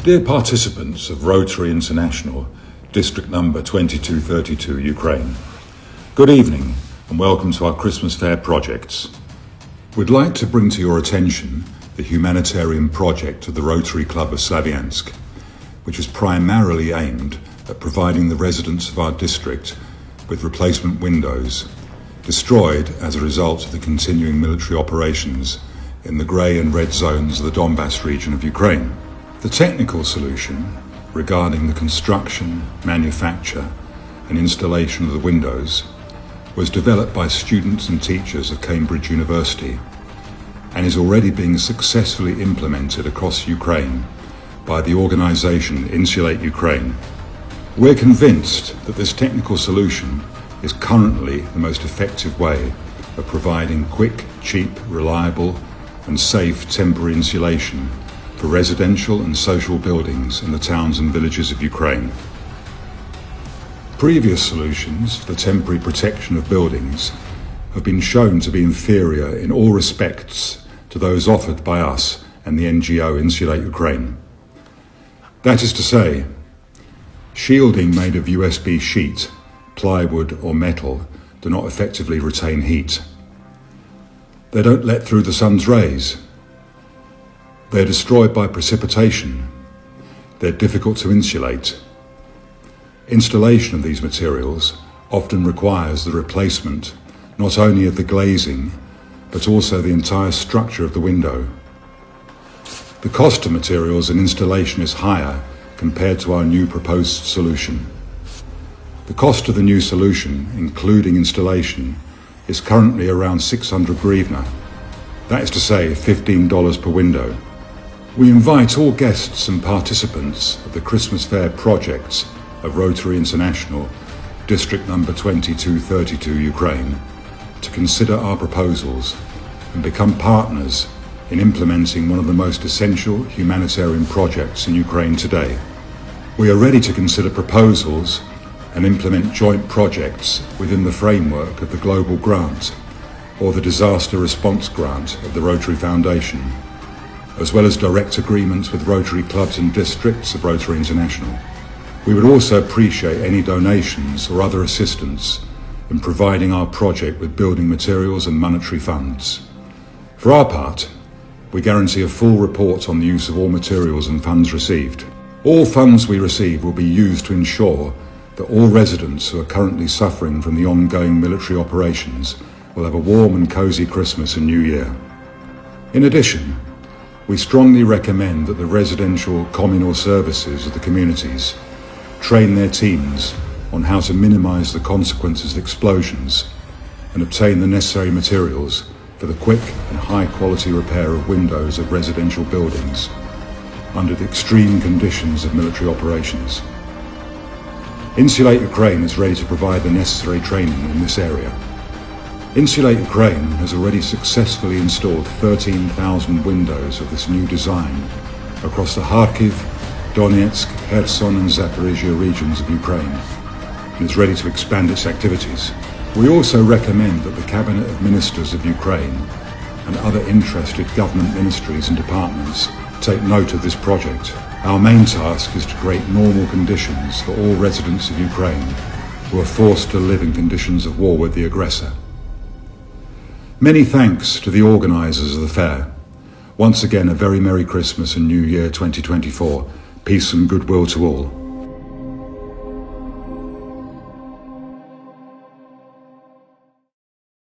Dear participants of Rotary International, District number 2232, Ukraine, good evening and welcome to our Christmas Fair projects. We'd like to bring to your attention the humanitarian project of the Rotary Club of Slavyansk, which is primarily aimed at providing the residents of our district with replacement windows destroyed as a result of the continuing military operations in the grey and red zones of the Donbass region of Ukraine. The technical solution regarding the construction, manufacture and installation of the windows was developed by students and teachers at Cambridge University and is already being successfully implemented across Ukraine by the organisation Insulate Ukraine. We're convinced that this technical solution is currently the most effective way of providing quick, cheap, reliable and safe temporary insulation for residential and social buildings in the towns and villages of Ukraine. Previous solutions for the temporary protection of buildings have been shown to be inferior in all respects to those offered by us and the NGO Insulate Ukraine. That is to say, shielding made of USB sheet, plywood or metal do not effectively retain heat. They don't let through the sun's rays. They're destroyed by precipitation. They're difficult to insulate. Installation of these materials often requires the replacement not only of the glazing, but also the entire structure of the window. The cost of materials and installation is higher compared to our new proposed solution. The cost of the new solution, including installation, is currently around 600 hryvnia. That is to say, $15 per window. We invite all guests and participants of the Christmas Fair projects of Rotary International, District number 2232, Ukraine, to consider our proposals and become partners in implementing one of the most essential humanitarian projects in Ukraine today. We are ready to consider proposals and implement joint projects within the framework of the Global Grant or the Disaster Response Grant of the Rotary Foundation, as well as direct agreements with Rotary clubs and districts of Rotary International. We would also appreciate any donations or other assistance in providing our project with building materials and monetary funds. For our part, we guarantee a full report on the use of all materials and funds received. All funds we receive will be used to ensure that all residents who are currently suffering from the ongoing military operations will have a warm and cosy Christmas and New Year. In addition, we strongly recommend that the residential communal services of the communities train their teams on how to minimize the consequences of explosions and obtain the necessary materials for the quick and high quality repair of windows of residential buildings under the extreme conditions of military operations. Insulate Ukraine is ready to provide the necessary training in this area. Insulate Ukraine has already successfully installed 13,000 windows of this new design across the Kharkiv, Donetsk, Kherson and Zaporizhia regions of Ukraine and is ready to expand its activities. We also recommend that the Cabinet of Ministers of Ukraine and other interested government ministries and departments take note of this project. Our main task is to create normal conditions for all residents of Ukraine who are forced to live in conditions of war with the aggressor. Many thanks to the organisers of the fair. Once again, a very Merry Christmas and New Year 2024. Peace and goodwill to all.